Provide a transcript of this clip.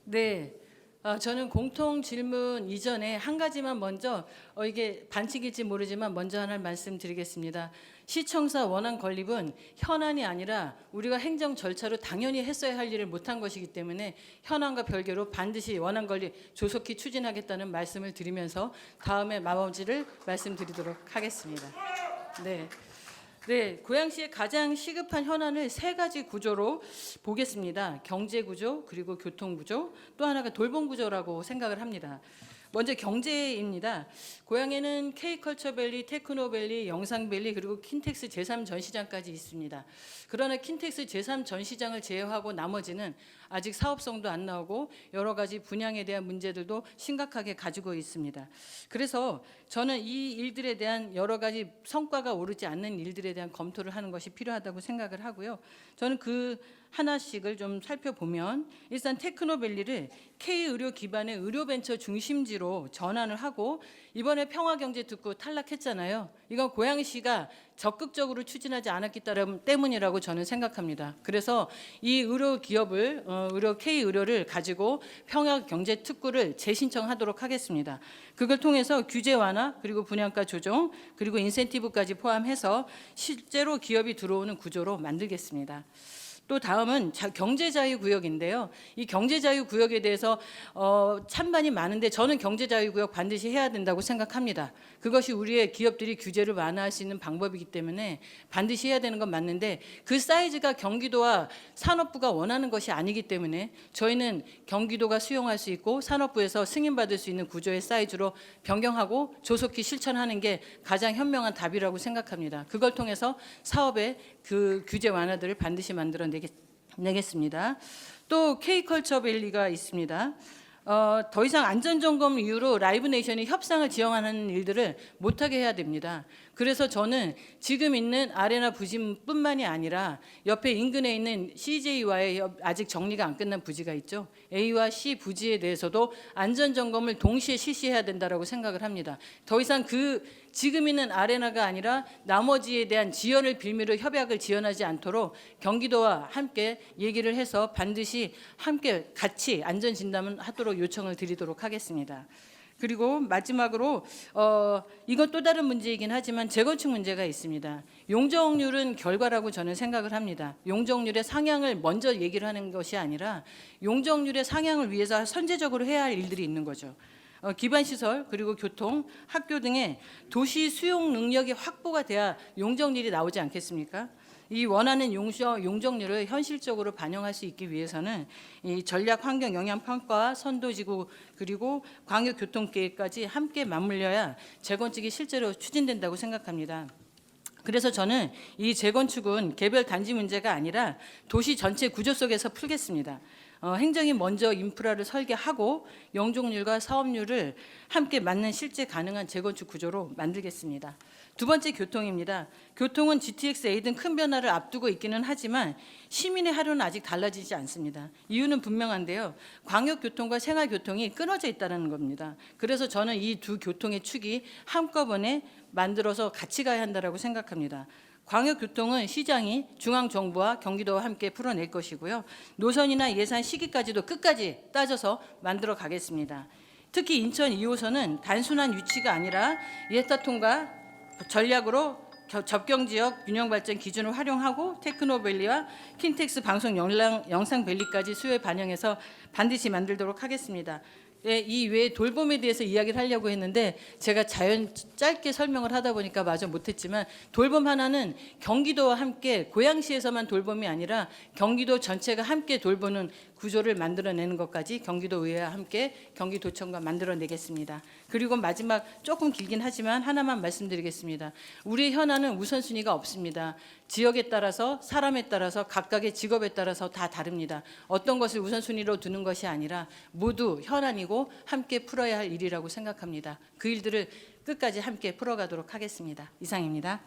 네. 저는 공통 질문 이전에 한 가지만 먼저 이게 반칙일지 모르지만 먼저 하나 말씀드리겠습니다. 시청사 원안 건립은 현안이 아니라 우리가 행정 절차로 당연히 했어야 할 일을 못한 것이기 때문에 현안과 별개로 반드시 원안 건립 조속히 추진하겠다는 말씀을 드리면서 다음에 마무리를 말씀드리도록 하겠습니다. 네. 네, 고양시의 가장 시급한 현안을 세 가지 구조로 보겠습니다. 경제 구조, 그리고 교통 구조, 또 하나가 돌봄 구조라고 생각을 합니다. 먼저 경제입니다. 고양에는 K컬처밸리, 테크노밸리, 영상밸리 그리고 킨텍스 제3전시장까지 있습니다. 그러나 킨텍스 제3전시장을 제외하고 나머지는 아직 사업성도 안 나오고 여러 가지 분양에 대한 문제들도 심각하게 가지고 있습니다. 그래서 저는 이 일들에 대한 여러 가지 성과가 오르지 않는 일들에 대한 검토를 하는 것이 필요하다고 생각을 하고요. 저는 그 하나씩을 좀 살펴보면 일단 테크노밸리를 K의료 기반의 의료벤처 중심지로 전환을 하고 이번에 평화경제 듣고 탈락했잖아요. 이건 고양시가 적극적으로 추진하지 않았기 때문이라고 저는 생각합니다. 그래서 이 의료 기업을 의료 K의료를 가지고 평화경제 특구를 재신청하도록 하겠습니다. 그걸 통해서 규제 완화 그리고 분양가 조정 그리고 인센티브까지 포함해서 실제로 기업이 들어오는 구조로 만들겠습니다. 또 다음은 경제자유구역인데요. 이 경제자유구역에 대해서 찬반이 많은데 저는 경제자유구역 반드시 해야 된다고 생각합니다. 그것이 우리의 기업들이 규제를 완화할 수 있는 방법이기 때문에 반드시 해야 되는 건 맞는데 그 사이즈가 경기도와 산업부가 원하는 것이 아니기 때문에 저희는 경기도가 수용할 수 있고 산업부에서 승인받을 수 있는 구조의 사이즈로 변경하고 조속히 실천하는 게 가장 현명한 답이라고 생각합니다. 그걸 통해서 사업의 그 규제 완화들을 반드시 만들어내겠습니다. 또 K컬처밸리가 있습니다. 더 이상 안전점검 이유로 라이브네이션이 협상을 지연하는 일들을 못하게 해야 됩니다. 그래서 저는 지금 있는 아레나 부지뿐만이 아니라 옆에 인근에 있는 CJ와의 아직 정리가 안 끝난 부지가 있죠. A와 C 부지에 대해서도 안전점검을 동시에 실시해야 된다고 생각을 합니다. 더 이상 지금 있는 아레나가 아니라 나머지에 대한 지연을 빌미로 협약을 지연하지 않도록 경기도와 함께 얘기를 해서 반드시 함께 같이 안전진담을 하도록 요청을 드리도록 하겠습니다. 그리고 마지막으로 이건 또 다른 문제이긴 하지만 재건축 문제가 있습니다. 용적률은 결과라고 저는 생각을 합니다. 용적률의 상향을 먼저 얘기를 하는 것이 아니라 용적률의 상향을 위해서 선제적으로 해야 할 일들이 있는 거죠. 기반시설 그리고 교통, 학교 등의 도시 수용 능력이 확보가 돼야 용적률이 나오지 않겠습니까? 이 원하는 용적률을 현실적으로 반영할 수 있기 위해서는 이 전략 환경 영향 평가와 선도지구 그리고 광역교통계획까지 함께 맞물려야 재건축이 실제로 추진된다고 생각합니다. 그래서 저는 이 재건축은 개별 단지 문제가 아니라 도시 전체 구조 속에서 풀겠습니다. 행정이 먼저 인프라를 설계하고 용적률과 사업률을 함께 맞는 실제 가능한 재건축 구조로 만들겠습니다. 두 번째 교통입니다. 교통은 GTX-A 등 큰 변화를 앞두고 있기는 하지만 시민의 하루는 아직 달라지지 않습니다. 이유는 분명한데요. 광역교통과 생활교통이 끊어져 있다는 겁니다. 그래서 저는 이 두 교통의 축이 한꺼번에 만들어서 같이 가야 한다고 생각합니다. 광역교통은 시장이 중앙정부와 경기도와 함께 풀어낼 것이고요. 노선이나 예산 시기까지도 끝까지 따져서 만들어 가겠습니다. 특히 인천 2호선은 단순한 유치가 아니라 예타통과 전략으로 접경지역 균형발전 기준을 활용하고 테크노밸리와 킨텍스 방송 영상밸리까지 수요에 반영해서 반드시 만들도록 하겠습니다. 네, 이 외에 돌봄에 대해서 이야기를 하려고 했는데 제가 짧게 설명을 하다 보니까 마저 못했지만 돌봄 하나는 경기도와 함께 고양시에서만 돌봄이 아니라 경기도 전체가 함께 돌보는 구조를 만들어내는 것까지 경기도의회와 함께 경기도청과 만들어내겠습니다. 그리고 마지막 조금 길긴 하지만 하나만 말씀드리겠습니다. 우리 현안은 우선순위가 없습니다. 지역에 따라서 사람에 따라서 각각의 직업에 따라서 다 다릅니다. 어떤 것을 우선순위로 두는 것이 아니라 모두 현안이고 함께 풀어야 할 일이라고 생각합니다. 그 일들을 끝까지 함께 풀어가도록 하겠습니다. 이상입니다.